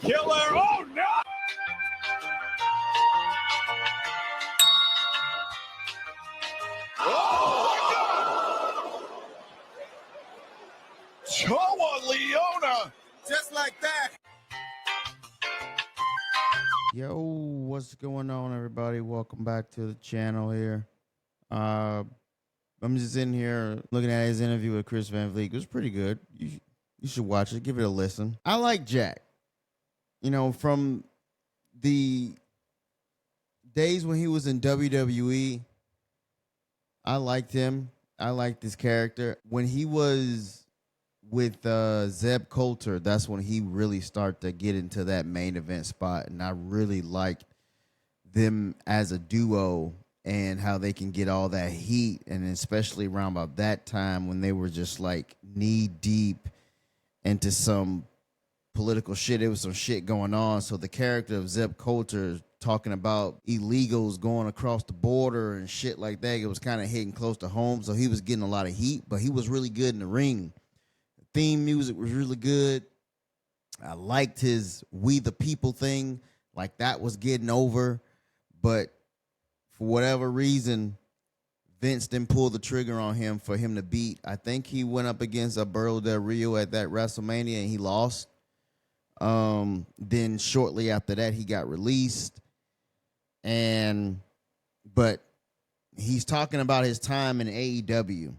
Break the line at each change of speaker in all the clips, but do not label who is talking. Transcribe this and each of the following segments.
Killer. Oh, no. Oh, Choa Leona. Just like that.
Yo, what's going on, everybody? Welcome back to the channel here. I'm just in here looking at his interview with Chris Van Vliet. It was pretty good. You should watch it. Give it a listen. I like Jack. You know, from the days when he was in WWE, I liked him. I liked his character. When he was with Zeb Coulter, that's when he really started to get into that main event spot. And I really liked them as a duo and how they can get all that heat. And especially around about that time when they were just like knee deep into some political shit. There was some shit going on. So the character of Zeb Coulter talking about illegals going across the border and shit like that, it was kind of hitting close to home. So he was getting a lot of heat, but he was really good in the ring. The theme music was really good. I liked his We the People thing. Like that was getting over. But for whatever reason, Vince didn't pull the trigger on him for him to beat. I think he went up against Alberto Del Rio at that WrestleMania and he lost. Then shortly after that, he got released. But he's talking about his time in AEW.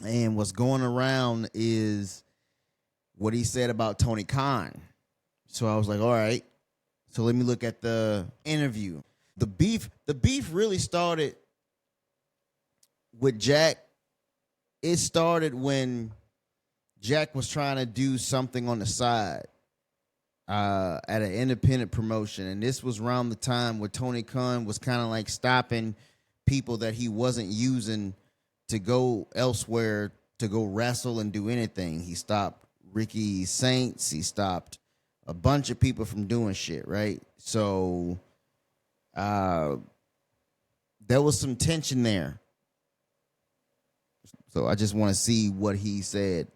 And what's going around is what he said about Tony Khan. So I was like, all right. So let me look at the interview. The beef really started with Jack. It started when Jack was trying to do something on the side at an independent promotion. And this was around the time where Tony Khan was kind of like stopping people that he wasn't using to go elsewhere to go wrestle and do anything. He stopped Ricky Saints. He stopped a bunch of people from doing shit, right? So there was some tension there. So I just want to see what he said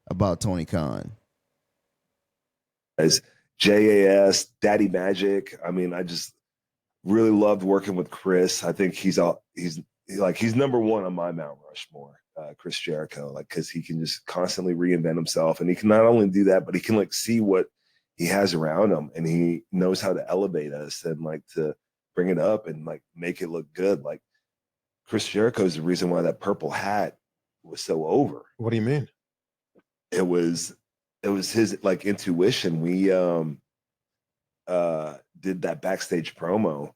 about Tony Khan.
As JAS, Daddy Magic. I mean, I just really loved working with Chris. I think he's number one on my Mount Rushmore, Chris Jericho, like, because he can just constantly reinvent himself. And he can not only do that, but he can like see what he has around him and he knows how to elevate us and like to bring it up and like make it look good. Like Chris Jericho is the reason why that purple hat was so over.
What do you mean?
It was his like intuition. We did that backstage promo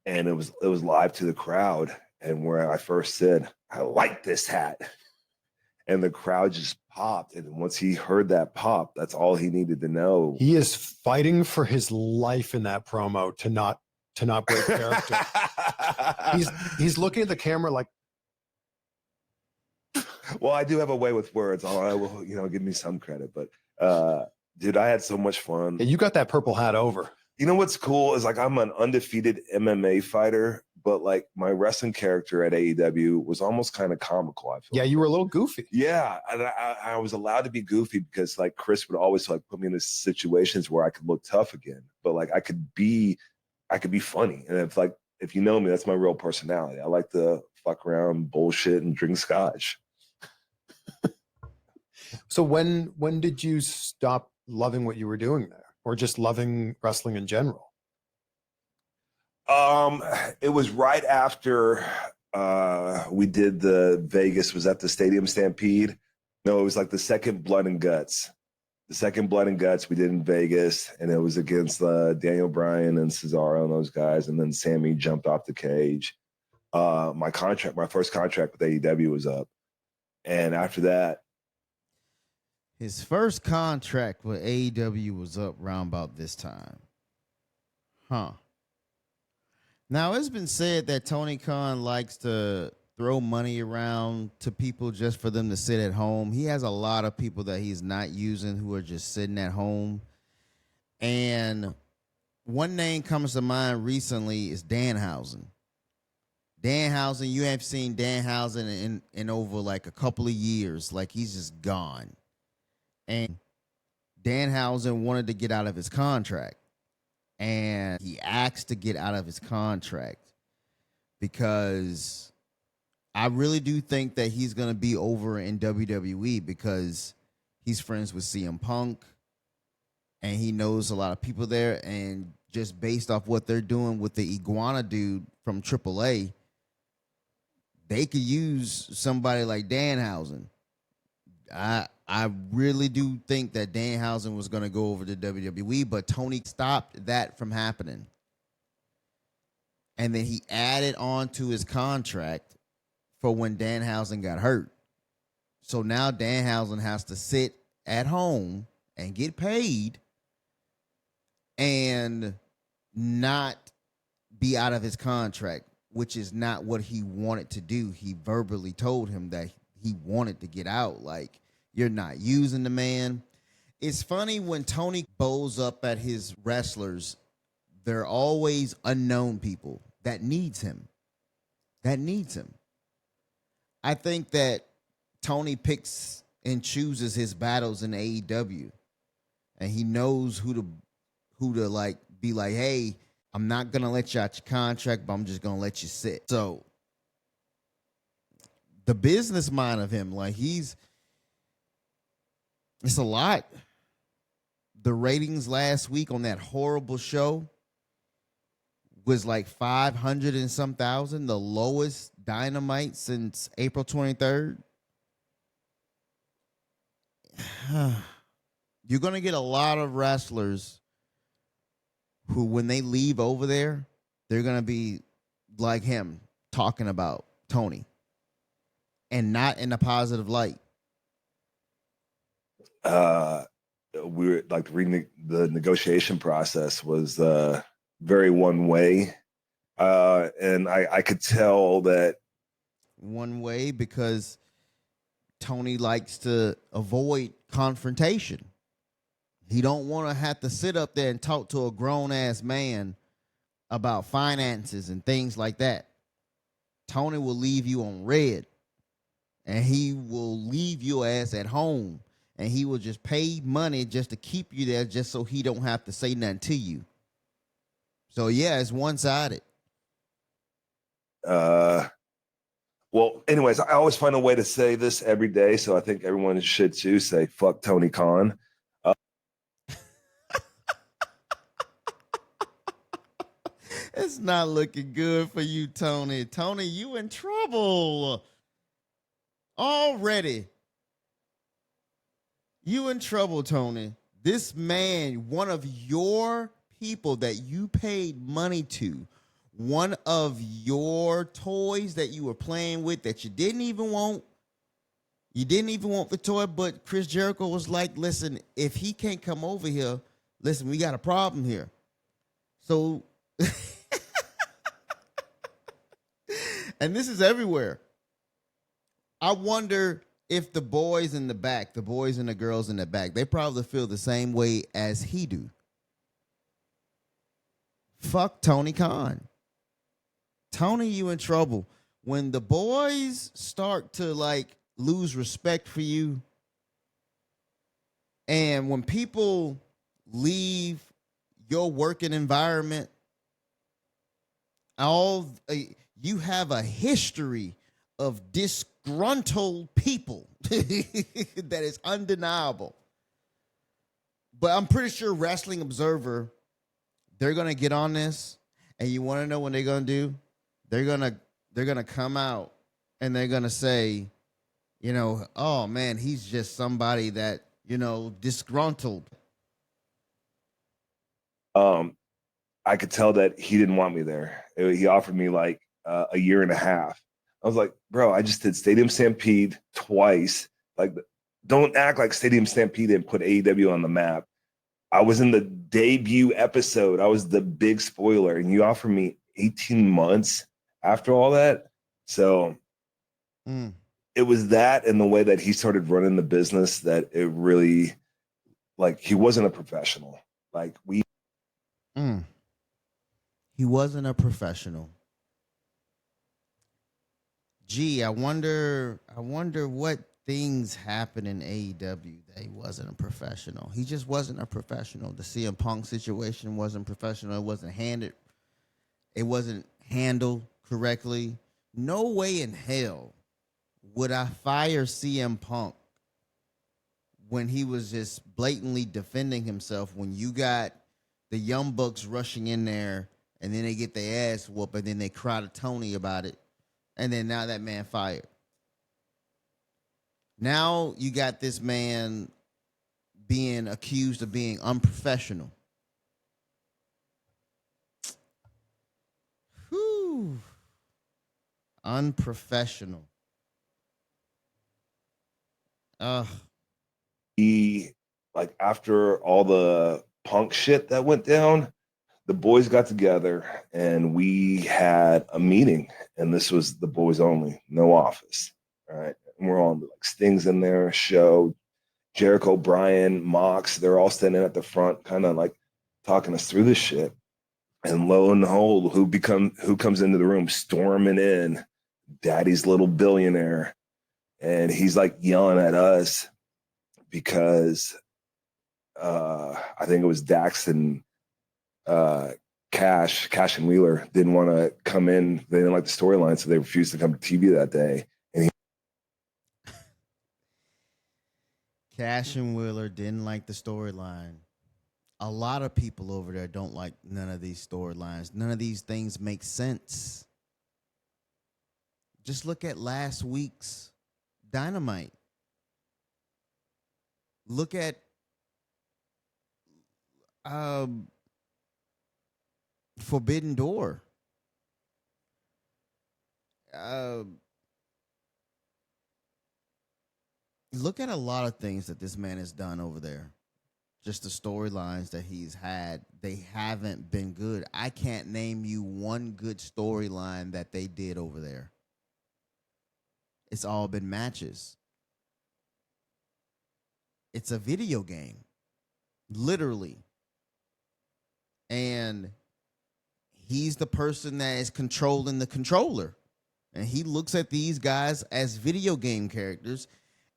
and it was live to the crowd. And where I first said, I like this hat. And the crowd just popped. And once he heard that pop, that's all he needed to know.
He is fighting for his life in that promo to not break character. he's looking at the camera like,
well, I do have a way with words. I will, give me some credit. But dude, I had so much fun.
yeah, you got that purple hat over.
You know what's cool is like I'm an undefeated MMA fighter, but like my wrestling character at AEW was almost kind of comical. I feel.
Yeah, you were a little goofy.
Yeah, and I was allowed to be goofy because like Chris would always like put me in situations where I could look tough again, but like I could be funny. And if you know me, that's my real personality. I like to fuck around, bullshit, and drink scotch.
So when did you stop loving what you were doing there, or just loving wrestling in general?
It was right after we did the Vegas. Was that the Stadium Stampede? No, it was like the second Blood and Guts. The second Blood and Guts we did in Vegas, and it was against Daniel Bryan and Cesaro and those guys. And then Sammy jumped off the cage. My first contract with AEW was up, and after that,
his first contract with AEW was up around about this time. Huh. Now, it's been said that Tony Khan likes to throw money around to people just for them to sit at home. He has a lot of people that he's not using who are just sitting at home. And one name comes to mind recently is Danhausen. Danhausen, you haven't seen Danhausen in over like a couple of years. Like he's just gone. And Danhausen wanted to get out of his contract, and he asked to get out of his contract because I really do think that he's going to be over in WWE because he's friends with CM Punk and he knows a lot of people there. And just based off what they're doing with the Iguana dude from AAA, they could use somebody like Danhausen. I really do think that Danhausen was going to go over to WWE, but Tony stopped that from happening. And then he added on to his contract for when Danhausen got hurt. So now Danhausen has to sit at home and get paid and not be out of his contract, which is not what he wanted to do. He verbally told him that he wanted to get out. Like, you're not using the man. It's funny when Tony bows up at his wrestlers, they're always unknown people that needs him. I think that Tony picks and chooses his battles in AEW, and he knows who to like be like, hey, I'm not gonna let you out your contract, but I'm just gonna let you sit. So the business mind of him, like it's a lot. The ratings last week on that horrible show was like 500 and some thousand, the lowest Dynamite since April 23rd. You're going to get a lot of wrestlers who, when they leave over there, they're going to be like him talking about Tony and not in a positive light.
We were like the negotiation process was very one way. And I could tell that
one way because Tony likes to avoid confrontation. He don't want to have to sit up there and talk to a grown ass man about finances and things like that. Tony will leave you on red, and he will leave your ass at home, and he will just pay money just to keep you there just so he don't have to say nothing to you. So yeah, it's one-sided.
Well, anyways, I always find a way to say this every day, so I think everyone should too. Say fuck Tony Khan.
It's not looking good for you, Tony. Tony, you in trouble already. You in trouble, Tony. This man, one of your people that you paid money to, one of your toys that you were playing with that you didn't even want. You didn't even want the toy, but Chris Jericho was like, listen, if he can't come over here, listen, we got a problem here. So, and this is everywhere. I wonder if the boys in the back, the boys and the girls in the back, they probably feel the same way as he do. Fuck Tony Khan. Tony, you in trouble. When the boys start to like lose respect for you, and when people leave your working environment, you have a history of disgruntled people that is undeniable. But I'm pretty sure Wrestling Observer, they're gonna get on this, and you want to know what they're gonna do? They're gonna come out and they're gonna say, you know, oh man, he's just somebody that, you know, disgruntled.
I could tell that he didn't want me there. He offered me like a year and a half. I was like, bro, I just did Stadium Stampede twice. Like, don't act like Stadium Stampede didn't put AEW on the map. I was in the debut episode. I was the big spoiler, and you offered me 18 months after all that. So it was that and the way that he started running the business that it really, like, he wasn't a professional. Like,
He wasn't a professional. Gee, I wonder what things happen in AEW that he wasn't a professional. He just wasn't a professional. The CM Punk situation wasn't professional. It wasn't handled correctly. No way in hell would I fire CM Punk when he was just blatantly defending himself, when you got the Young Bucks rushing in there and then they get their ass whooped and then they cry to Tony about it. And then now that man fired. Now you got this man being accused of being unprofessional. Whew. Unprofessional.
He, like, after all the Punk shit that went down, the boys got together and we had a meeting, and this was the boys only, no office. All right. And we're on, like, Sting's in there, Show, Jericho, Bryan, Mox, they're all standing at the front, kind of like talking us through this shit. And lo and behold, who comes into the room storming in? Daddy's little billionaire. And he's like yelling at us because I think it was Dax and Cash and Wheeler didn't want to come in. They didn't like the storyline, so they refused to come to TV that day. And
Cash and Wheeler didn't like the storyline. A lot of people over there don't like none of these storylines. None of these things make sense. Just look at last week's Dynamite. Look at Forbidden Door. Look at a lot of things that this man has done over there. Just the storylines that he's had, they haven't been good. I can't name you one good storyline that they did over there. It's all been matches. It's a video game, literally. And he's the person that is controlling the controller. And he looks at these guys as video game characters,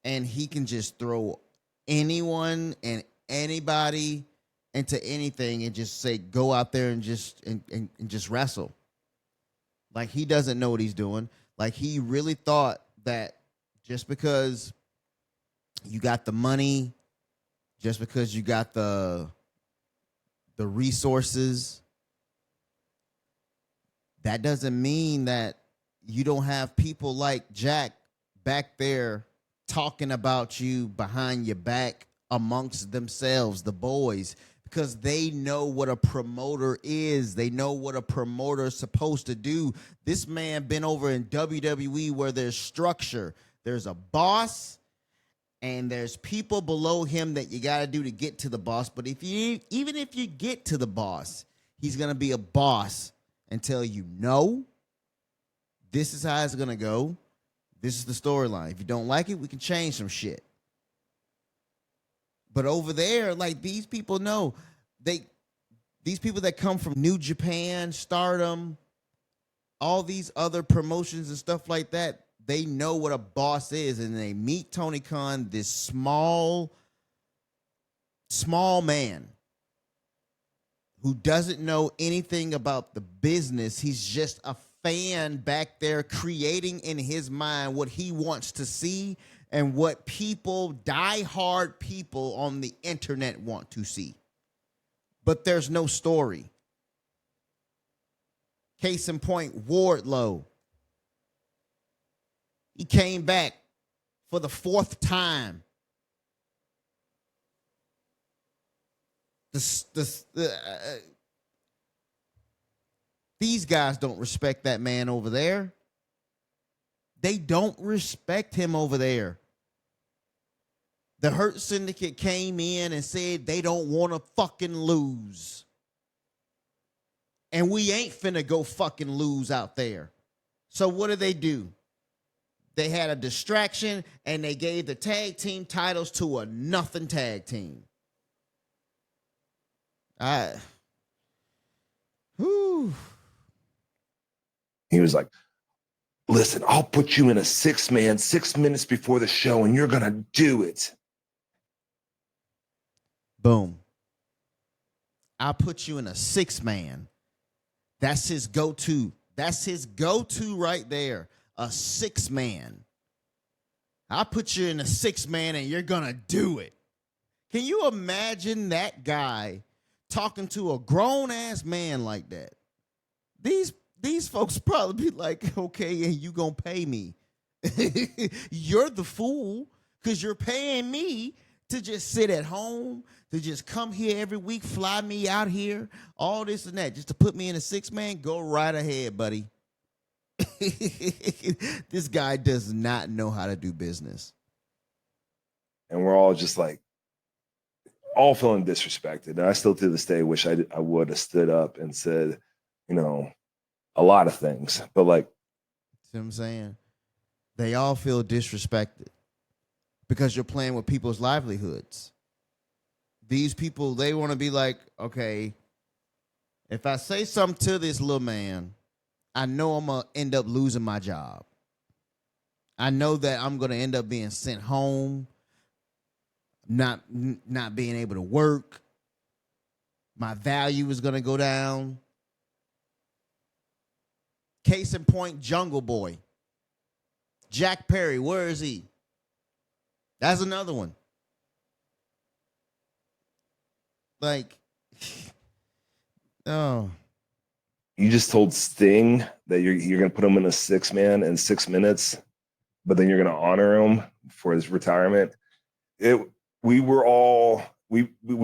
and he can just throw anyone and anybody into anything and just say, go out there and just wrestle. Like, he doesn't know what he's doing. Like, he really thought that just because you got the money, just because you got the resources, that doesn't mean that you don't have people like Jack back there talking about you behind your back amongst themselves, the boys, because they know what a promoter is. They know what a promoter is supposed to do. This man been over in WWE where there's structure. There's a boss, and there's people below him that you got to do to get to the boss. But even if you get to the boss, he's going to be a boss and tell you, no, this is how it's going to go. This is the storyline. If you don't like it, we can change some shit. But over there, like, these people know, these people that come from New Japan, Stardom, all these other promotions and stuff like that, they know what a boss is, and they meet Tony Khan, this small man who doesn't know anything about the business. He's just a fan back there creating in his mind what he wants to see and what die-hard people on the internet want to see. But there's no story. Case in point, Wardlow. He came back for the 4th time. These guys don't respect that man over there. They don't respect him over there. The Hurt Syndicate came in and said they don't want to fucking lose. And we ain't finna go fucking lose out there. So what do? They had a distraction, and they gave the tag team titles to a nothing tag team.
he was like, listen, I'll put you in a 6-man 6 minutes before the show, and you're going to do it.
Boom. I'll put you in a 6-man. That's his go-to. That's his go-to right there. A 6-man. I'll put you in a 6-man and you're going to do it. Can you imagine that guy talking to a grown-ass man like that? These folks probably be like, okay, and you going to pay me. You're the fool because you're paying me to just sit at home, to just come here every week, fly me out here, all this and that, just to put me in a 6-man. Go right ahead, buddy. This guy does not know how to do business.
And we're all just like, all feeling disrespected. And I still to this day wish I would have stood up and said, you know, a lot of things. But like,
see what I'm saying? They all feel disrespected because you're playing with people's livelihoods. These people, they want to be like, okay, if I say something to this little man, I know I'm going to end up losing my job. I know that I'm going to end up being sent home, not being able to work. My value is going to go down. Case in point, Jungle Boy. Jack Perry, where is he? That's another one. Like, oh.
You just told Sting that you're going to put him in a 6-man in 6 minutes, but then you're going to honor him for his retirement. We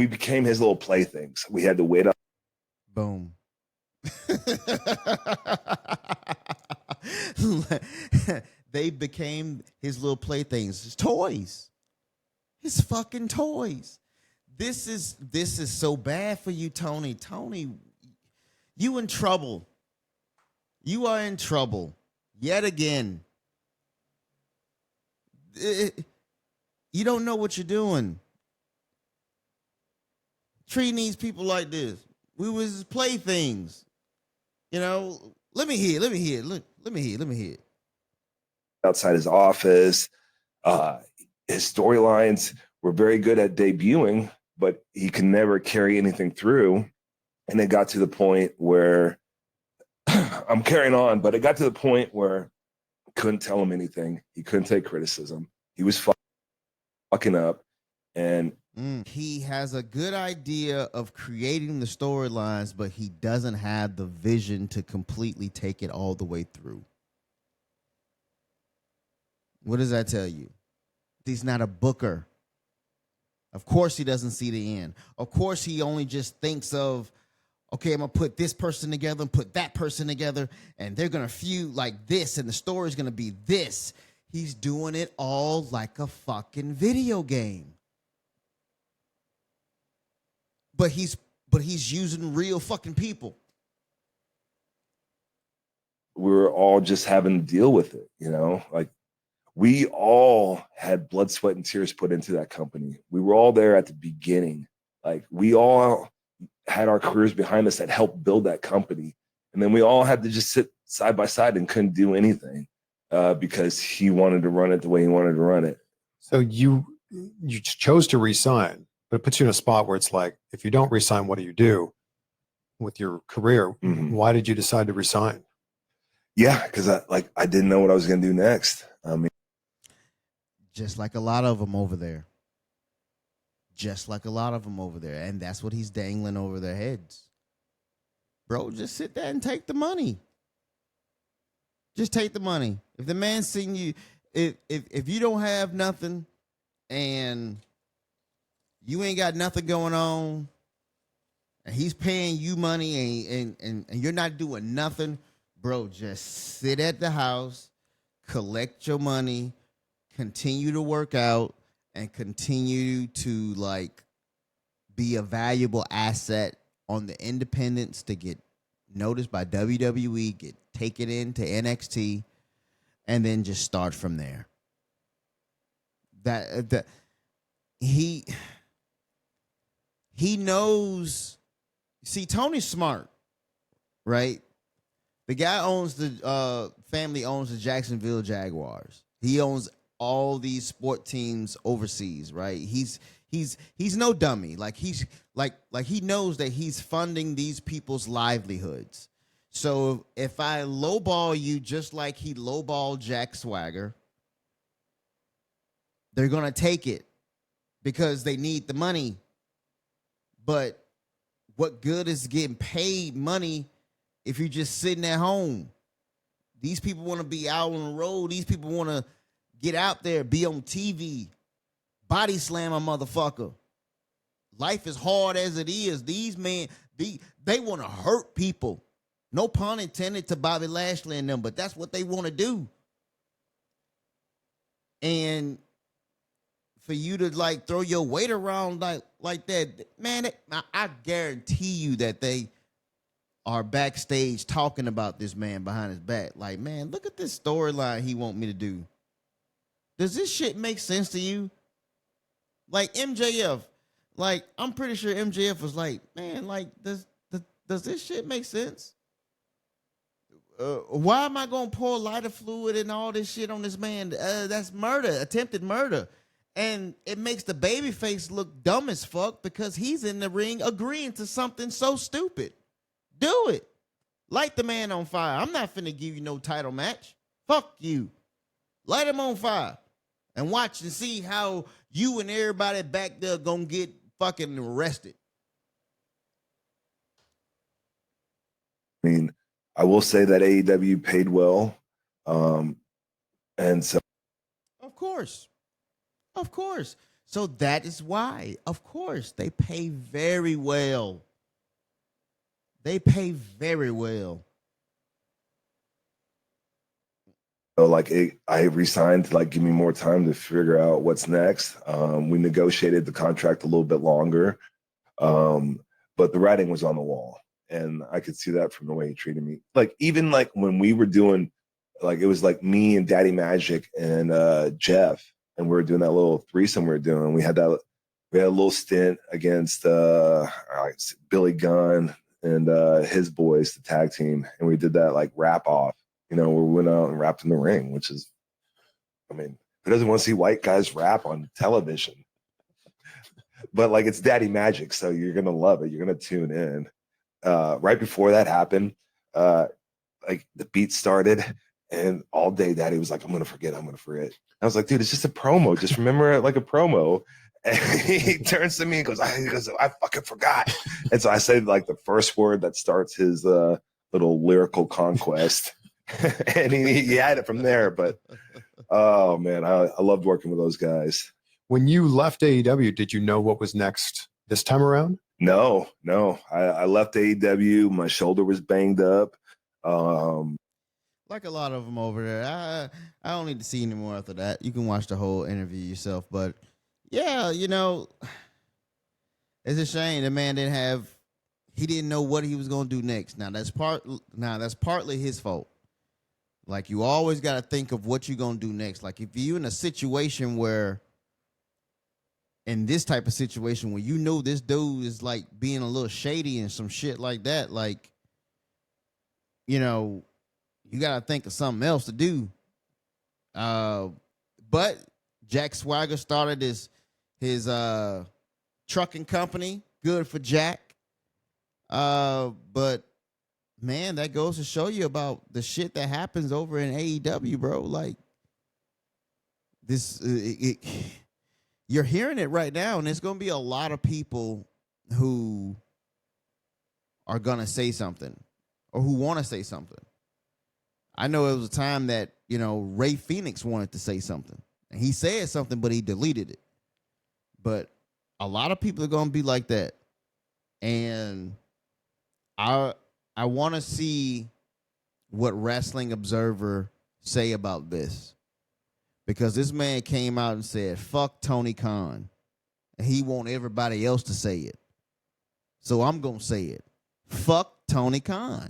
became his little playthings. We had to wait up.
Boom. They became his little playthings, his toys, his fucking toys. This is so bad for you, Tony. Tony, you in trouble. You are in trouble yet again. You don't know what you're doing. Treating these people like this. We was playthings. You know, let me hear. Let me hear.
Outside his office. His storylines were very good at debuting, but he can never carry anything through. And it got to the point where I'm carrying on, but it got to the point where I couldn't tell him anything. He couldn't take criticism. He was fucking up. And
he has a good idea of creating the storylines, but he doesn't have the vision to completely take it all the way through. What does that tell you? He's not a booker. Of course he doesn't see the end. Of course he only just thinks of, okay, I'm going to put this person together and put that person together, and they're going to feud like this, and the story's going to be this. He's doing it all like a fucking video game. But he's using real fucking people.
We were all just having to deal with it, you know? Like, we all had blood, sweat, and tears put into that company. We were all there at the beginning. Like, we all had our careers behind us that helped build that company. And then we all had to just sit side by side and couldn't do anything because he wanted to run it the way he wanted to run it.
So you chose to resign, but it puts you in a spot where it's like, if you don't resign, what do you do with your career?
Mm-hmm.
Why did you decide to resign?
Yeah, because I didn't know what I was going to do next. I mean,
just like a lot of them over there. And that's what he's dangling over their heads. Bro, just sit there and take the money. Just take the money. If the man's seeing you, if you don't have nothing and you ain't got nothing going on and he's paying you money and you're not doing nothing, bro, just sit at the house, collect your money, continue to work out, and continue to like be a valuable asset on the independents to get noticed by WWE, get taken into NXT, and then just start from there. That he knows. See, Tony's smart, right? The guy owns the family owns the Jacksonville Jaguars. He owns all these sport teams overseas, right? He's no dummy. Like he knows that he's funding these people's livelihoods. So if I lowball you just like he lowballed Jack Swagger, they're gonna take it because they need the money. But what good is getting paid money if you're just sitting at home? These people want to be out on the road. These people want to get out there, be on TV, body slam a motherfucker. Life is hard as it is. These men, they want to hurt people. No pun intended to Bobby Lashley and them, but that's what they want to do. And for you to like throw your weight around like that, man, I guarantee you that they are backstage talking about this man behind his back. Like, man, look at this storyline he want me to do. Does this shit make sense to you? Like MJF, like I'm pretty sure MJF was like, man, like does this shit make sense? Why am I gonna pour lighter fluid and all this shit on this man? That's murder, attempted murder. And it makes the babyface look dumb as fuck because he's in the ring agreeing to something so stupid. Do it. Light the man on fire. I'm not finna give you no title match. Fuck you. Light him on fire. And watch and see how you and everybody back there gonna get fucking arrested.
I mean, I will say that AEW paid well. And so.
Of course. So that is why, of course, they pay very well.
So like I resigned to like give me more time to figure out what's next. We negotiated the contract a little bit longer, but the writing was on the wall, and I could see that from the way he treated me. Like even like when we were doing, like it was like me and Daddy Magic and Jeff, and we were doing that little threesome we were doing. We had a little stint against Billy Gunn and his boys, the tag team, and we did that like wrap off. You know, we went out and rapped in the ring, which is, I mean, who doesn't want to see white guys rap on television? But like, it's Daddy Magic, so you're gonna love it. You're gonna tune in. Right before that happened, like the beat started, and all day Daddy was like, "I'm gonna forget." I was like, "Dude, it's just a promo. Just remember it like a promo." And he turns to me and goes, "I fucking forgot." And so I said like the first word that starts his little lyrical conquest. And he had it from there. But oh man, I loved working with those guys.
When you left AEW, did you know what was next this time around?
No. I left AEW. My shoulder was banged up.
Like a lot of them over there. I don't need to see any more after that. You can watch the whole interview yourself. But yeah, you know, it's a shame the man he didn't know what he was gonna do next. Now that's partly his fault. Like, you always got to think of what you're going to do next. Like, if you're in a situation where, in this type of situation, where you know this dude is, like, being a little shady and some shit like that, like, you know, you got to think of something else to do. But Jack Swagger started his trucking company. Good for Jack. But man, that goes to show you about the shit that happens over in AEW, bro. Like this, you're hearing it right now, and there's going to be a lot of people who are going to say something or who want to say something. I know it was a time that, you know, Ray Phoenix wanted to say something, and he said something, but he deleted it. But a lot of people are going to be like that, and I want to see what Wrestling Observer say about this, because this man came out and said, fuck Tony Khan, and he want everybody else to say it. So I'm going to say it. Fuck Tony Khan.